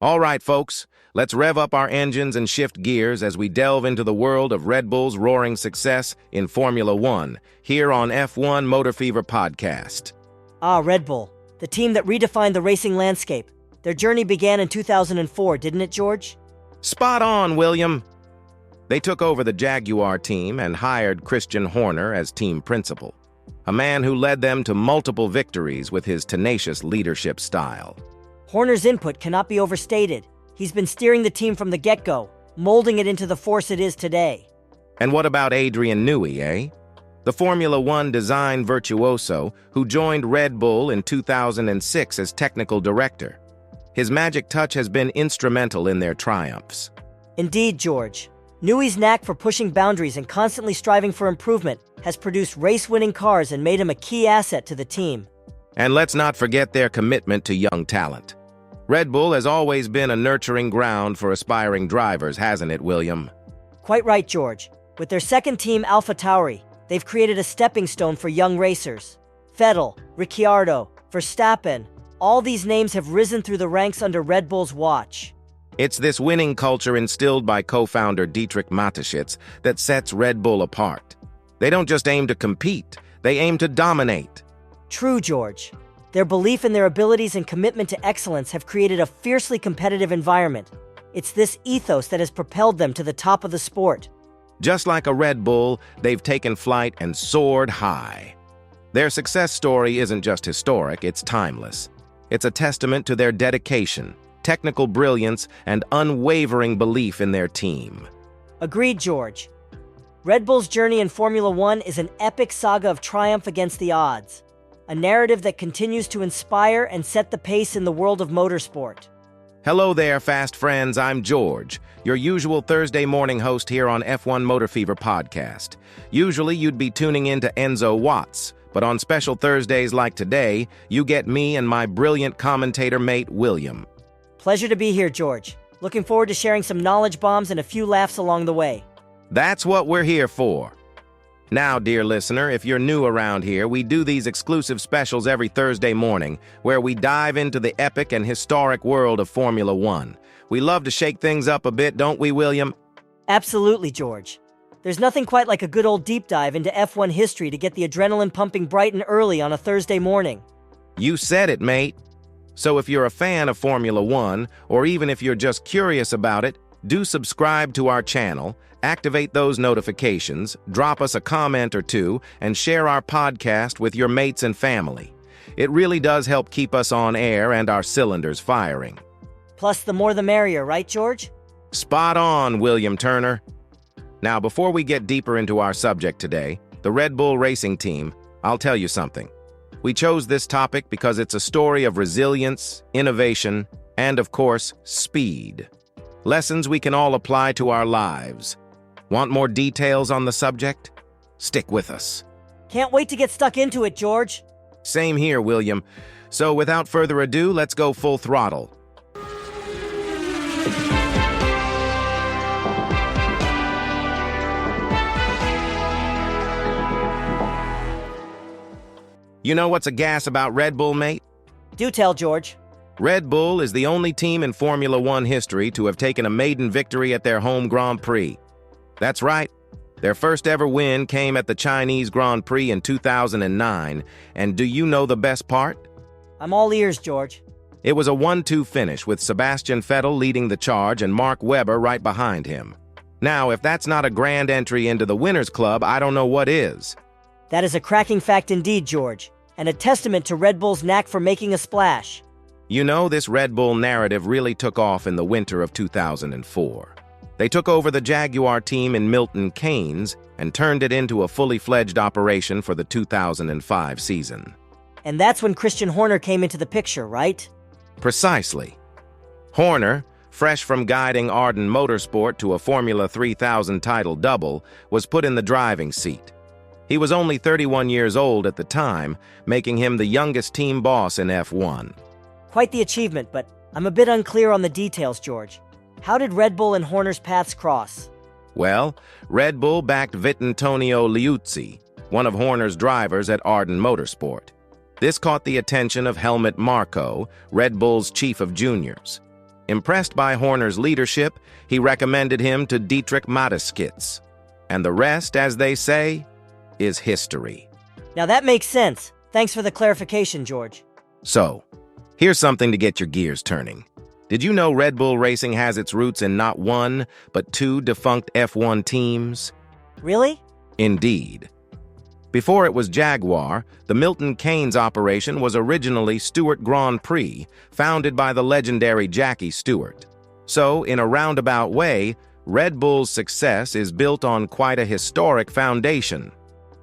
All right, folks, let's rev up our engines and shift gears as we delve into the world of Red Bull's roaring success in Formula One, here on F1 Motor Fever Podcast. Red Bull, the team that redefined the racing landscape. Their journey began in 2004, didn't it, George? Spot on, William. They took over the Jaguar team and hired Christian Horner as team principal, a man who led them to multiple victories with his tenacious leadership style. Horner's input cannot be overstated. He's been steering the team from the get-go, molding it into the force it is today. And what about Adrian Newey, eh? The Formula One design virtuoso who joined Red Bull in 2006 as technical director. His magic touch has been instrumental in their triumphs. Indeed, George. Newey's knack for pushing boundaries and constantly striving for improvement has produced race-winning cars and made him a key asset to the team. And let's not forget their commitment to young talent. Red Bull has always been a nurturing ground for aspiring drivers, hasn't it, William? Quite right, George. With their second team, AlphaTauri, they've created a stepping stone for young racers. Vettel, Ricciardo, Verstappen, all these names have risen through the ranks under Red Bull's watch. It's this winning culture instilled by co-founder Dietrich Mateschitz that sets Red Bull apart. They don't just aim to compete, they aim to dominate. True, George. Their belief in their abilities and commitment to excellence have created a fiercely competitive environment. It's this ethos that has propelled them to the top of the sport. Just like a Red Bull, they've taken flight and soared high. Their success story isn't just historic, it's timeless. It's a testament to their dedication, technical brilliance, and unwavering belief in their team. Agreed, George. Red Bull's journey in Formula One is an epic saga of triumph against the odds. A narrative that continues to inspire and set the pace in the world of motorsport. Hello there, fast friends. I'm George, your usual Thursday morning host here on F1 Motor Fever Podcast. Usually you'd be tuning in to Enzo Watts, but on special Thursdays like today, you get me and my brilliant commentator mate, William. Pleasure to be here, George. Looking forward to sharing some knowledge bombs and a few laughs along the way. That's what we're here for. Now, dear listener, if you're new around here, we do these exclusive specials every Thursday morning, where we dive into the epic and historic world of Formula One. We love to shake things up a bit, don't we, William? Absolutely, George. There's nothing quite like a good old deep dive into F1 history to get the adrenaline pumping bright and early on a Thursday morning. You said it, mate. So if you're a fan of Formula One, or even if you're just curious about it, do subscribe to our channel, activate those notifications, drop us a comment or two, and share our podcast with your mates and family. It really does help keep us on air and our cylinders firing. Plus, the more the merrier, right, George? Spot on, William Turner. Now, before we get deeper into our subject today, the Red Bull Racing Team, I'll tell you something. We chose this topic because it's a story of resilience, innovation, and, of course, speed. Lessons we can all apply to our lives. Want more details on the subject? Stick with us. Can't wait to get stuck into it, George. Same here, William. So without further ado, let's go full throttle. You know what's a gas about Red Bull, mate? Do tell, George. Red Bull is the only team in Formula One history to have taken a maiden victory at their home Grand Prix. That's right. Their first ever win came at the Chinese Grand Prix in 2009, and do you know the best part? I'm all ears, George. It was a 1-2 finish with Sebastian Vettel leading the charge and Mark Webber right behind him. Now, if that's not a grand entry into the Winners' Club, I don't know what is. That is a cracking fact indeed, George, and a testament to Red Bull's knack for making a splash. You know, this Red Bull narrative really took off in the winter of 2004. They took over the Jaguar team in Milton Keynes and turned it into a fully fledged operation for the 2005 season. And that's when Christian Horner came into the picture, right? Precisely. Horner, fresh from guiding Arden Motorsport to a Formula 3000 title double, was put in the driving seat. He was only 31 years old at the time, making him the youngest team boss in F1. Quite the achievement, but I'm a bit unclear on the details, George. How did Red Bull and Horner's paths cross? Well, Red Bull backed Vittorio Liuzzi, one of Horner's drivers at Arden Motorsport. This caught the attention of Helmut Marko, Red Bull's chief of juniors. Impressed by Horner's leadership, he recommended him to Dietrich Mateschitz. And the rest, as they say, is history. Now that makes sense. Thanks for the clarification, George. So, here's something to get your gears turning. Did you know Red Bull Racing has its roots in not one, but two defunct F1 teams? Really? Indeed. Before it was Jaguar, the Milton Keynes operation was originally Stewart Grand Prix, founded by the legendary Jackie Stewart. So, in a roundabout way, Red Bull's success is built on quite a historic foundation.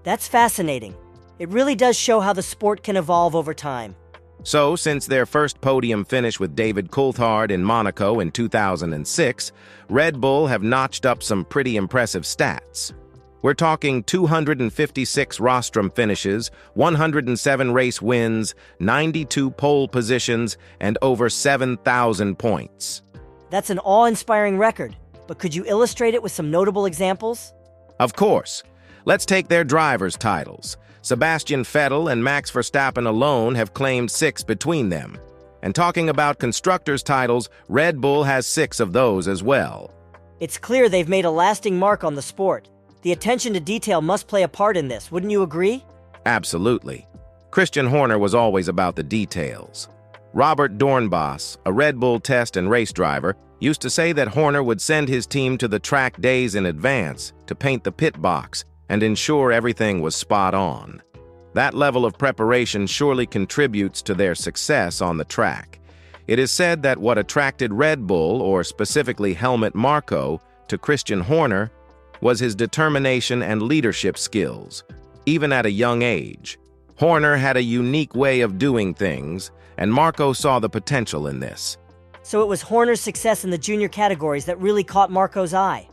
That's fascinating. It really does show how the sport can evolve over time. So, since their first podium finish with David Coulthard in Monaco in 2006, Red Bull have notched up some pretty impressive stats. We're talking 256 rostrum finishes, 107 race wins, 92 pole positions, and over 7,000 points. That's an awe-inspiring record, but could you illustrate it with some notable examples? Of course. Let's take their drivers' titles. Sebastian Vettel and Max Verstappen alone have claimed 6 between them. And talking about constructors' titles, Red Bull has 6 of those as well. It's clear they've made a lasting mark on the sport. The attention to detail must play a part in this, wouldn't you agree? Absolutely. Christian Horner was always about the details. Robert Dornbos, a Red Bull test and race driver, used to say that Horner would send his team to the track days in advance to paint the pit box and ensure everything was spot on. That level of preparation surely contributes to their success on the track. It is said that what attracted Red Bull, or specifically Helmut Marko, to Christian Horner was his determination and leadership skills. Even at a young age, Horner had a unique way of doing things, and Marko saw the potential in this. So it was Horner's success in the junior categories that really caught Marko's eye.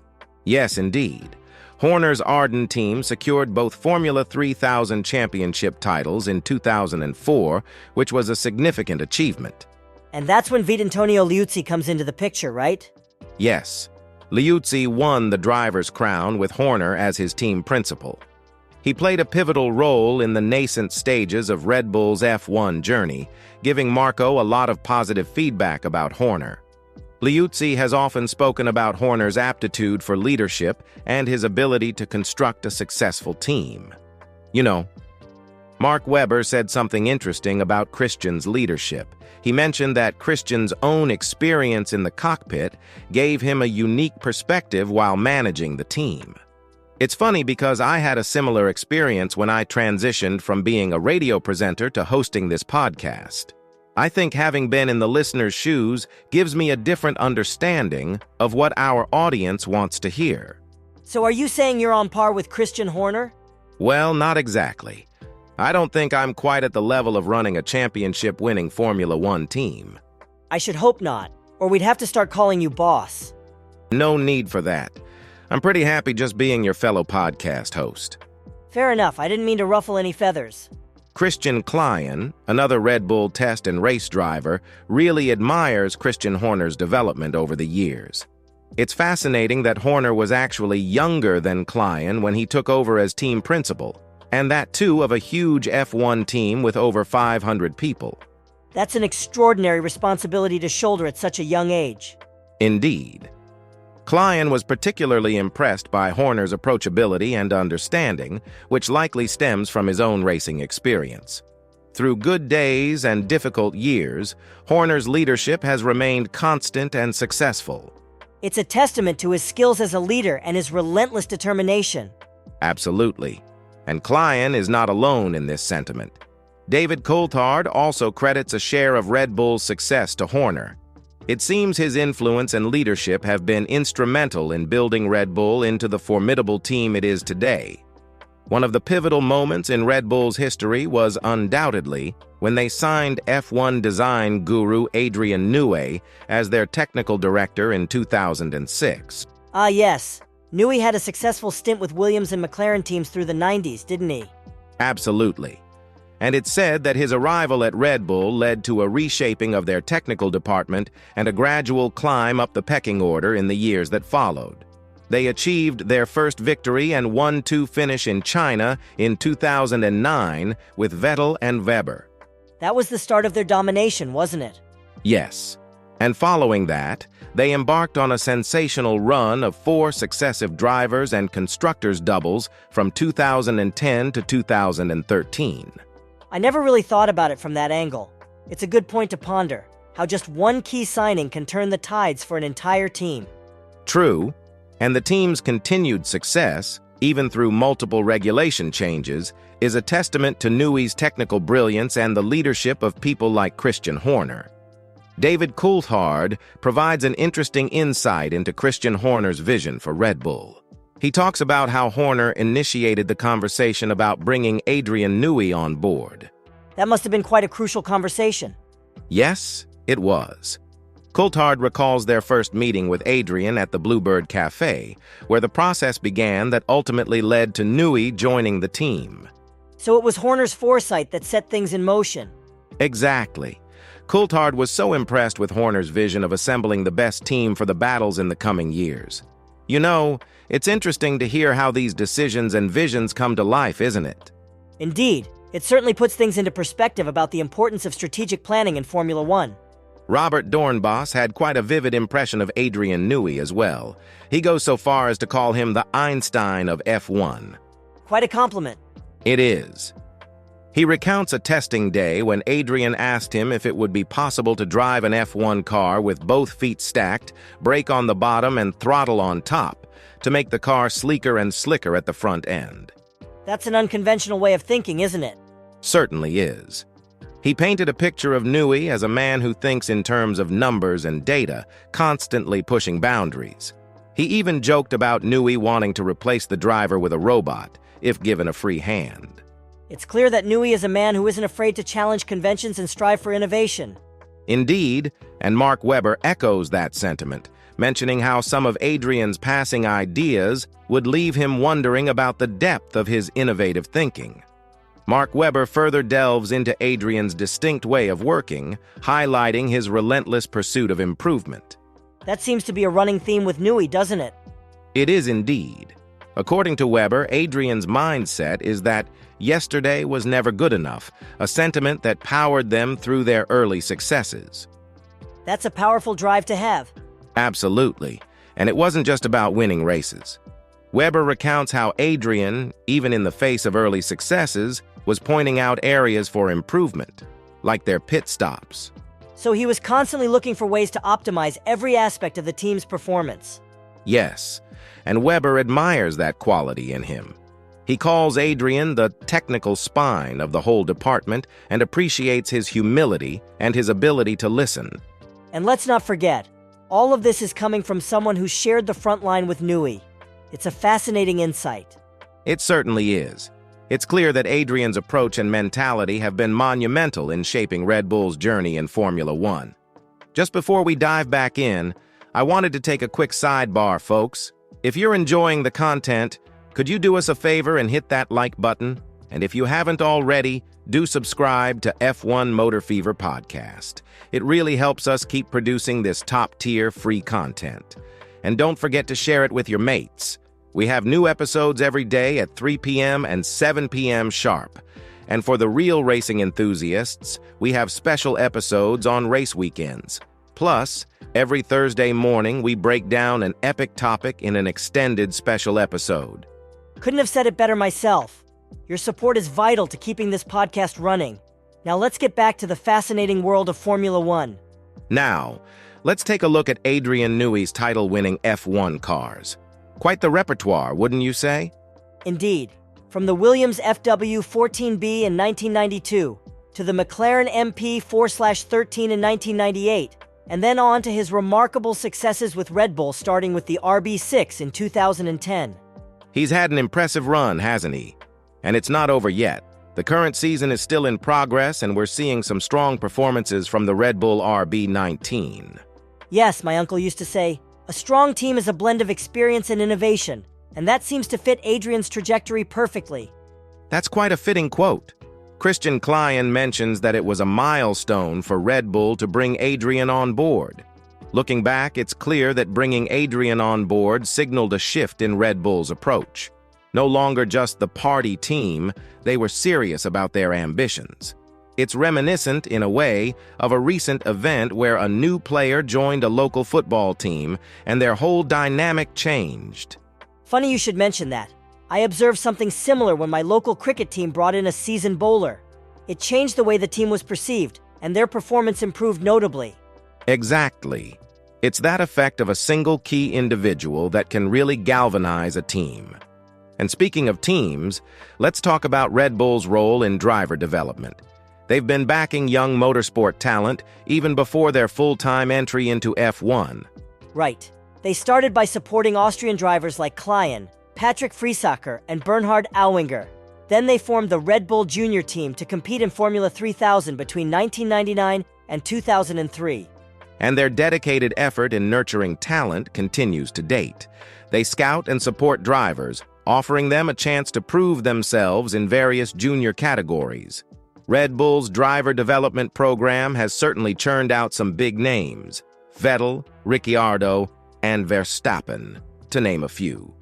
Yes, indeed. Horner's Arden team secured both Formula 3000 championship titles in 2004, which was a significant achievement. And that's when Vitantonio Liuzzi comes into the picture, right? Yes. Liuzzi won the driver's crown with Horner as his team principal. He played a pivotal role in the nascent stages of Red Bull's F1 journey, giving Marko a lot of positive feedback about Horner. Liuzzi has often spoken about Horner's aptitude for leadership and his ability to construct a successful team. You know, Mark Webber said something interesting about Christian's leadership. He mentioned that Christian's own experience in the cockpit gave him a unique perspective while managing the team. It's funny because I had a similar experience when I transitioned from being a radio presenter to hosting this podcast. I think having been in the listener's shoes gives me a different understanding of what our audience wants to hear. So are you saying you're on par with Christian Horner? Well, not exactly. I don't think I'm quite at the level of running a championship-winning Formula One team. I should hope not, or we'd have to start calling you boss. No need for that. I'm pretty happy just being your fellow podcast host. Fair enough, I didn't mean to ruffle any feathers. Christian Klein, another Red Bull test and race driver, really admires Christian Horner's development over the years. It's fascinating that Horner was actually younger than Klein when he took over as team principal, and that too of a huge F1 team with over 500 people. That's an extraordinary responsibility to shoulder at such a young age. Indeed. Klein was particularly impressed by Horner's approachability and understanding, which likely stems from his own racing experience. Through good days and difficult years, Horner's leadership has remained constant and successful. It's a testament to his skills as a leader and his relentless determination. Absolutely. And Klein is not alone in this sentiment. David Coulthard also credits a share of Red Bull's success to Horner. It seems his influence and leadership have been instrumental in building Red Bull into the formidable team it is today. One of the pivotal moments in Red Bull's history was undoubtedly when they signed F1 design guru Adrian Newey as their technical director in 2006. Ah, yes. Newey had a successful stint with Williams and McLaren teams through the 90s, didn't he? Absolutely. And it's said that his arrival at Red Bull led to a reshaping of their technical department and a gradual climb up the pecking order in the years that followed. They achieved their first victory and 1-2 finish in China in 2009 with Vettel and Webber. That was the start of their domination, wasn't it? Yes. And following that, they embarked on a sensational run of 4 successive drivers and constructors doubles from 2010 to 2013. I never really thought about it from that angle. It's a good point to ponder, how just one key signing can turn the tides for an entire team. True, and the team's continued success, even through multiple regulation changes, is a testament to Newey's technical brilliance and the leadership of people like Christian Horner. David Coulthard provides an interesting insight into Christian Horner's vision for Red Bull. He talks about how Horner initiated the conversation about bringing Adrian Newey on board. That must have been quite a crucial conversation. Yes, it was. Coulthard recalls their first meeting with Adrian at the Bluebird Cafe, where the process began that ultimately led to Newey joining the team. So it was Horner's foresight that set things in motion. Exactly. Coulthard was so impressed with Horner's vision of assembling the best team for the battles in the coming years. You know, it's interesting to hear how these decisions and visions come to life, isn't it? Indeed, it certainly puts things into perspective about the importance of strategic planning in Formula One. Robert Dornbos had quite a vivid impression of Adrian Newey as well. He goes so far as to call him the Einstein of F1. Quite a compliment. It is. He recounts a testing day when Adrian asked him if it would be possible to drive an F1 car with both feet stacked, brake on the bottom and throttle on top, to make the car sleeker and slicker at the front end. That's an unconventional way of thinking, isn't it? Certainly is. He painted a picture of Newey as a man who thinks in terms of numbers and data, constantly pushing boundaries. He even joked about Newey wanting to replace the driver with a robot, if given a free hand. It's clear that Newey is a man who isn't afraid to challenge conventions and strive for innovation. Indeed, and Mark Webber echoes that sentiment, mentioning how some of Adrian's passing ideas would leave him wondering about the depth of his innovative thinking. Mark Webber further delves into Adrian's distinct way of working, highlighting his relentless pursuit of improvement. That seems to be a running theme with Newey, doesn't it? It is indeed. According to Webber, Adrian's mindset is that yesterday was never good enough, a sentiment that powered them through their early successes. That's a powerful drive to have. Absolutely. And it wasn't just about winning races. Webber recounts how Adrian, even in the face of early successes, was pointing out areas for improvement, like their pit stops. So he was constantly looking for ways to optimize every aspect of the team's performance. Yes, and Webber admires that quality in him. He calls Adrian the technical spine of the whole department and appreciates his humility and his ability to listen. And let's not forget, all of this is coming from someone who shared the front line with Newey. It's a fascinating insight. It certainly is. It's clear that Adrian's approach and mentality have been monumental in shaping Red Bull's journey in Formula One. Just before we dive back in, I wanted to take a quick sidebar, folks. If you're enjoying the content, could you do us a favor and hit that like button? And if you haven't already, do subscribe to F1 Motor Fever Podcast. It really helps us keep producing this top-tier free content. And don't forget to share it with your mates. We have new episodes every day at 3 p.m. and 7 p.m. sharp. And for the real racing enthusiasts, we have special episodes on race weekends. Plus, every Thursday morning, we break down an epic topic in an extended special episode. Couldn't have said it better myself. Your support is vital to keeping this podcast running. Now let's get back to the fascinating world of Formula One. Now, let's take a look at Adrian Newey's title-winning F1 cars. Quite the repertoire, wouldn't you say? Indeed. From the Williams FW14B in 1992 to the McLaren MP4/13 in 1998, and then on to his remarkable successes with Red Bull starting with the RB6 in 2010. He's had an impressive run, hasn't he? And it's not over yet. The current season is still in progress, and we're seeing some strong performances from the Red Bull RB19. Yes, my uncle used to say, a strong team is a blend of experience and innovation, and that seems to fit Adrian's trajectory perfectly. That's quite a fitting quote. Christian Klein mentions that it was a milestone for Red Bull to bring Adrian on board. Looking back, it's clear that bringing Adrian on board signaled a shift in Red Bull's approach. No longer just the party team, they were serious about their ambitions. It's reminiscent, in a way, of a recent event where a new player joined a local football team and their whole dynamic changed. Funny you should mention that. I observed something similar when my local cricket team brought in a seasoned bowler. It changed the way the team was perceived, and their performance improved notably. Exactly. It's that effect of a single key individual that can really galvanize a team. And speaking of teams, let's talk about Red Bull's role in driver development. They've been backing young motorsport talent even before their full-time entry into F1. Right. They started by supporting Austrian drivers like Clinched, Patrick Friesacher, and Bernhard Auwinger. Then they formed the Red Bull Junior team to compete in Formula 3000 between 1999 and 2003. And their dedicated effort in nurturing talent continues to date. They scout and support drivers, offering them a chance to prove themselves in various junior categories. Red Bull's driver development program has certainly churned out some big names: Vettel, Ricciardo, and Verstappen, to name a few.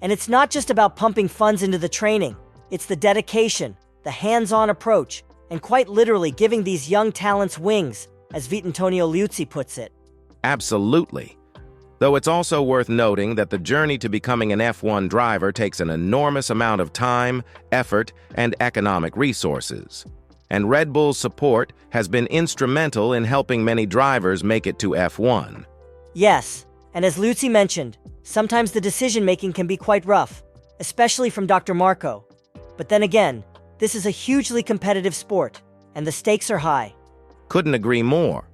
And it's not just about pumping funds into the training. It's the dedication, the hands-on approach, and quite literally giving these young talents wings, as Vitantonio Liuzzi puts it. Absolutely. Though it's also worth noting that the journey to becoming an F1 driver takes an enormous amount of time, effort, and economic resources. And Red Bull's support has been instrumental in helping many drivers make it to F1. Yes, and as Liuzzi mentioned, sometimes the decision-making can be quite rough, especially from Dr. Marco. But then again, this is a hugely competitive sport, and the stakes are high. Couldn't agree more.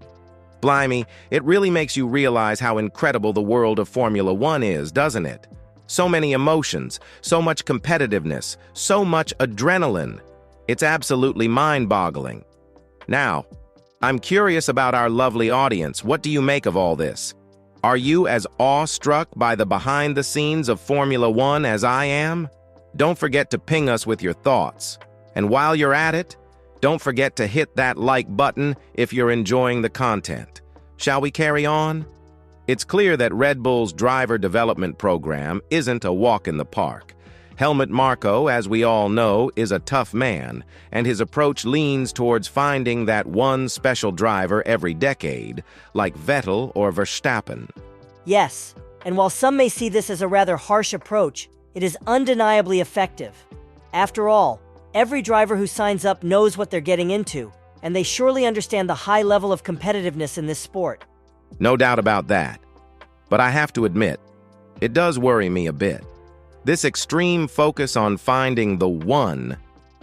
Blimey, it really makes you realize how incredible the world of Formula One is, doesn't it? So many emotions, so much competitiveness, so much adrenaline. It's absolutely mind-boggling. Now, I'm curious about our lovely audience. What do you make of all this? Are you as awestruck by the behind-the-scenes of Formula One as I am? Don't forget to ping us with your thoughts. And while you're at it, don't forget to hit that like button if you're enjoying the content. Shall we carry on? It's clear that Red Bull's driver development program isn't a walk in the park. Helmut Marko, as we all know, is a tough man, and his approach leans towards finding that one special driver every decade, like Vettel or Verstappen. Yes, and while some may see this as a rather harsh approach, it is undeniably effective. After all, every driver who signs up knows what they're getting into, and they surely understand the high level of competitiveness in this sport. No doubt about that. But I have to admit, it does worry me a bit. This extreme focus on finding the one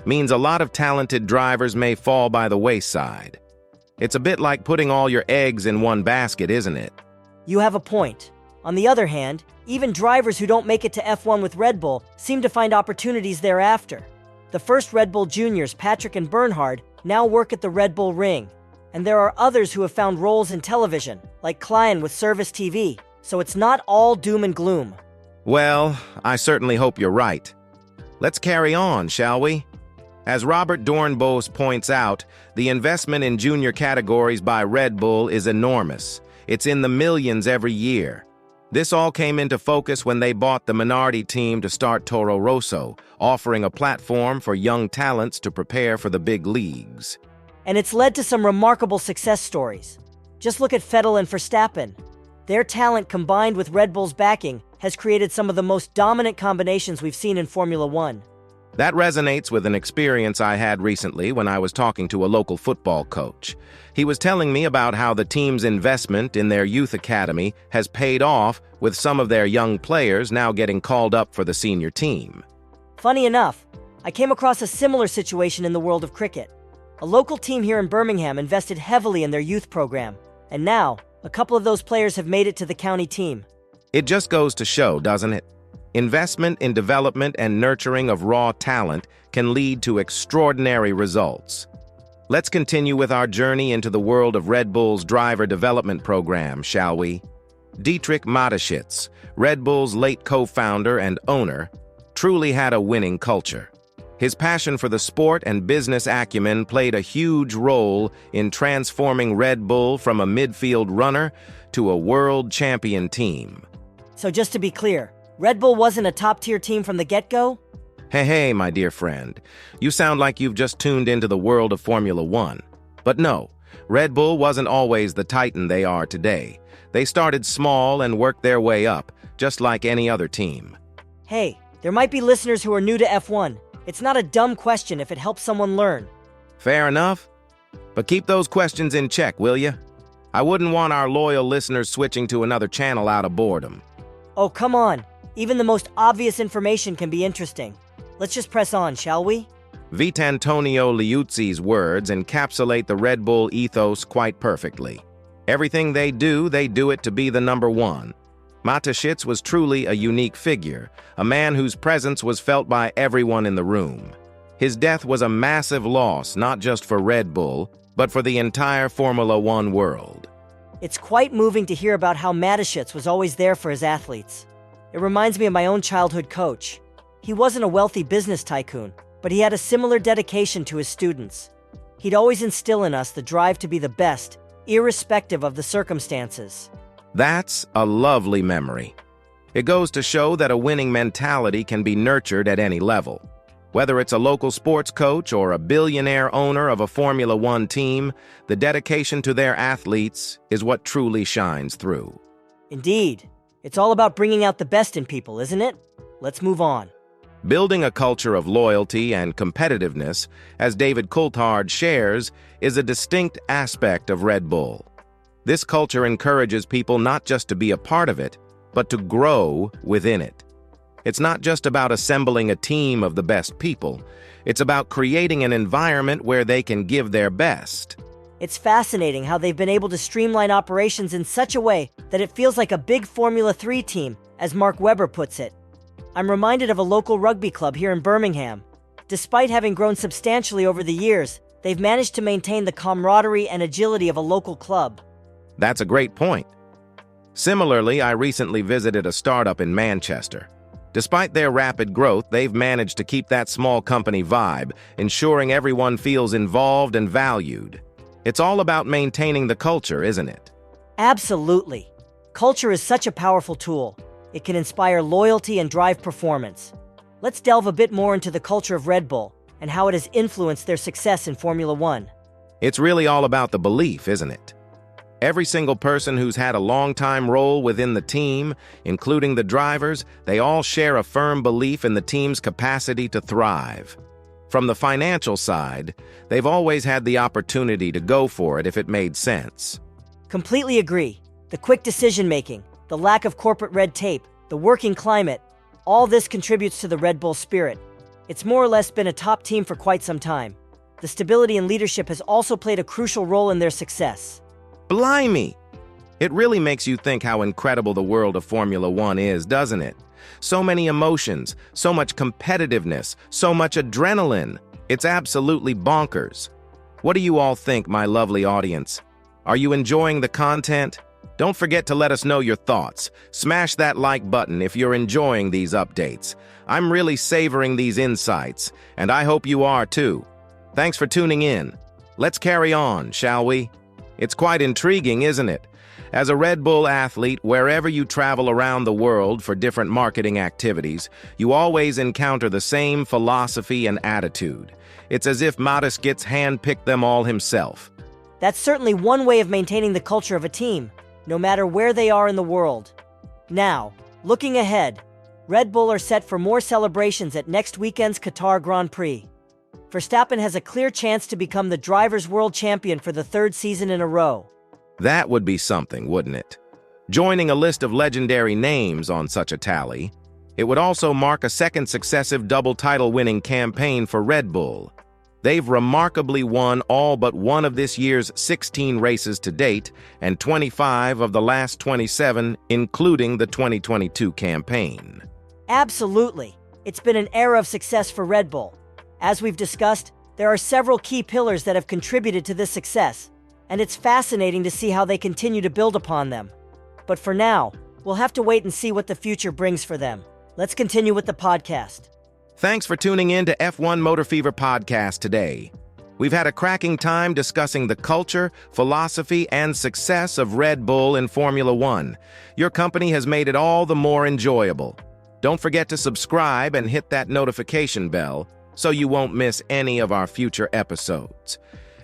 means a lot of talented drivers may fall by the wayside. It's a bit like putting all your eggs in one basket, isn't it? You have a point. On the other hand, even drivers who don't make it to F1 with Red Bull seem to find opportunities thereafter. The first Red Bull juniors, Patrick and Bernhard, now work at the Red Bull Ring. And there are others who have found roles in television, like Clinched with Service TV, so it's not all doom and gloom. Well, I certainly hope you're right. Let's carry on, shall we? As Robert Dornbos points out, the investment in junior categories by Red Bull is enormous. It's in the millions every year. This all came into focus when they bought the Minardi team to start Toro Rosso, offering a platform for young talents to prepare for the big leagues. And it's led to some remarkable success stories. Just look at Vettel and Verstappen. Their talent combined with Red Bull's backing has created some of the most dominant combinations we've seen in Formula One. That resonates with an experience I had recently when I was talking to a local football coach. He was telling me about how the team's investment in their youth academy has paid off, with some of their young players now getting called up for the senior team. Funny enough, I came across a similar situation in the world of cricket. A local team here in Birmingham invested heavily in their youth program, and now, a couple of those players have made it to the county team. It just goes to show, doesn't it? Investment in development and nurturing of raw talent can lead to extraordinary results. Let's continue with our journey into the world of Red Bull's driver development program, shall we? Dietrich Mateschitz, Red Bull's late co-founder and owner, truly had a winning culture. His passion for the sport and business acumen played a huge role in transforming Red Bull from a midfield runner to a world champion team. So just to be clear, Red Bull wasn't a top-tier team from the get-go? Hey, my dear friend. You sound like you've just tuned into the world of Formula One. But no, Red Bull wasn't always the titan they are today. They started small and worked their way up, just like any other team. Hey, there might be listeners who are new to F1. It's not a dumb question if it helps someone learn. Fair enough. But keep those questions in check, will you? I wouldn't want our loyal listeners switching to another channel out of boredom. Oh, come on. Even the most obvious information can be interesting. Let's just press on, shall we? Vitantonio Liuzzi's words encapsulate the Red Bull ethos quite perfectly. Everything they do it to be the number one. Mateschitz was truly a unique figure, a man whose presence was felt by everyone in the room. His death was a massive loss, not just for Red Bull, but for the entire Formula One world. It's quite moving to hear about how Mateschitz was always there for his athletes. It reminds me of my own childhood coach. He wasn't a wealthy business tycoon, but he had a similar dedication to his students. He'd always instill in us the drive to be the best, irrespective of the circumstances. That's a lovely memory. It goes to show that a winning mentality can be nurtured at any level. Whether it's a local sports coach or a billionaire owner of a Formula One team, the dedication to their athletes is what truly shines through. Indeed. It's all about bringing out the best in people, isn't it? Let's move on. Building a culture of loyalty and competitiveness, as David Coulthard shares, is a distinct aspect of Red Bull. This culture encourages people not just to be a part of it, but to grow within it. It's not just about assembling a team of the best people. It's about creating an environment where they can give their best. It's fascinating how they've been able to streamline operations in such a way that it feels like a big Formula 3 team, as Mark Webber puts it. I'm reminded of a local rugby club here in Birmingham. Despite having grown substantially over the years, they've managed to maintain the camaraderie and agility of a local club. That's a great point. Similarly, I recently visited a startup in Manchester. Despite their rapid growth, they've managed to keep that small company vibe, ensuring everyone feels involved and valued. It's all about maintaining the culture, isn't it? Absolutely. Culture is such a powerful tool. It can inspire loyalty and drive performance. Let's delve a bit more into the culture of Red Bull and how it has influenced their success in Formula One. It's really all about the belief, isn't it? Every single person who's had a long-time role within the team, including the drivers, they all share a firm belief in the team's capacity to thrive. From the financial side, they've always had the opportunity to go for it if it made sense. Completely agree. The quick decision-making, the lack of corporate red tape, the working climate, all this contributes to the Red Bull spirit. It's more or less been a top team for quite some time. The stability and leadership has also played a crucial role in their success. Blimey! It really makes you think how incredible the world of Formula One is, doesn't it? So many emotions, so much competitiveness, so much adrenaline. It's absolutely bonkers. What do you all think, my lovely audience? Are you enjoying the content? Don't forget to let us know your thoughts. Smash that like button if you're enjoying these updates. I'm really savoring these insights, and I hope you are too. Thanks for tuning in. Let's carry on, shall we? It's quite intriguing, isn't it? As a Red Bull athlete, wherever you travel around the world for different marketing activities, you always encounter the same philosophy and attitude. It's as if Mateschitz handpicked them all himself. That's certainly one way of maintaining the culture of a team, no matter where they are in the world. Now, looking ahead, Red Bull are set for more celebrations at next weekend's Qatar Grand Prix. Verstappen has a clear chance to become the Drivers' World Champion for the third season in a row. That would be something, wouldn't it? Joining a list of legendary names on such a tally, it would also mark a second successive double title-winning campaign for Red Bull. They've remarkably won all but one of this year's 16 races to date and 25 of the last 27, including the 2022 campaign. Absolutely. It's been an era of success for Red Bull. As we've discussed, there are several key pillars that have contributed to this success, and it's fascinating to see how they continue to build upon them. But for now, we'll have to wait and see what the future brings for them. Let's continue with the podcast. Thanks for tuning in to F1 Motor Fever Podcast today. We've had a cracking time discussing the culture, philosophy, and success of Red Bull in Formula One. Your company has made it all the more enjoyable. Don't forget to subscribe and hit that notification bell so you won't miss any of our future episodes.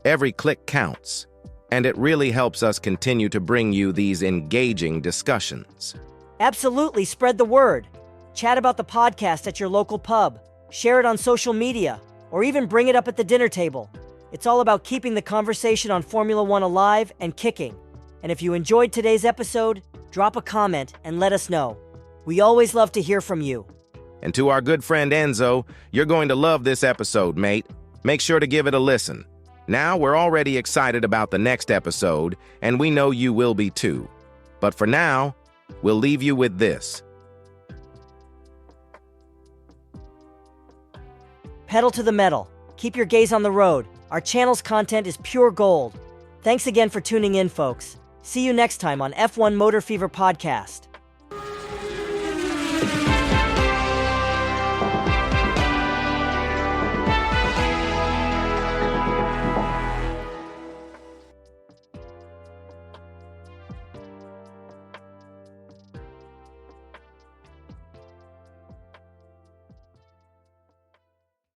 Every click counts, and it really helps us continue to bring you these engaging discussions. Absolutely, spread the word. Chat about the podcast at your local pub, share it on social media, or even bring it up at the dinner table. It's all about keeping the conversation on Formula One alive and kicking. And if you enjoyed today's episode, drop a comment and let us know. We always love to hear from you. And to our good friend Enzo, you're going to love this episode, mate. Make sure to give it a listen. Now we're already excited about the next episode, and we know you will be too. But for now, we'll leave you with this. Pedal to the metal. Keep your gaze on the road. Our channel's content is pure gold. Thanks again for tuning in, folks. See you next time on F1 Motor Fever Podcast.